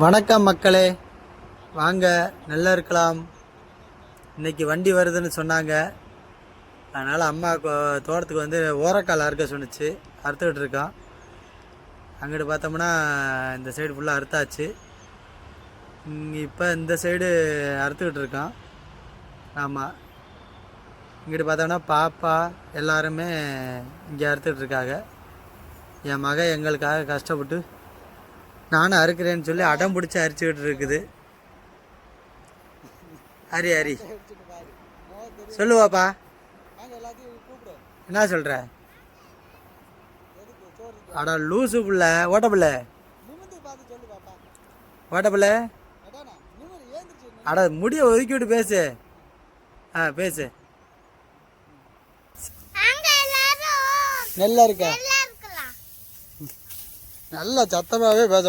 வணக்கம் மக்களே, வாங்க நல்லா இருக்கலாம். இன்னைக்கு வண்டி வருதுன்னு சொன்னாங்க. அதனால் அம்மா தோட்டத்துக்கு வந்து ஓரக்கால் அறுக்க சொன்னிச்சு. அறுத்துக்கிட்டு இருக்கோம். அங்கிட்டு பார்த்தோம்னா இந்த சைடு ஃபுல்லாக அறுத்தாச்சு. இப்போ இந்த சைடு அறுத்துக்கிட்டு இருக்கோம். ஆமாம், இங்கிட்டு பார்த்தோம்னா பாப்பா எல்லாருமே இங்கே அறுத்துக்கிட்டு இருக்காங்க. என் மகன் எங்களுக்காக கஷ்டப்பட்டு நானும் அறுக்கிறேன்னு சொல்லி அடம் பிடிச்சி அரிச்சுக்கிட்டு இருக்குது. ஹரி ஹரி சொல்லுவாப்பா, என்ன சொல்ற? அட லூசு புள்ள, ஓட்டப்புள்ள ஓட்டப்புள்ள, அட முடிய ஒதுக்கி விட்டு பேசு. பேசு. நல்லா இருக்க, நல்லா சத்தமாகவே பேச.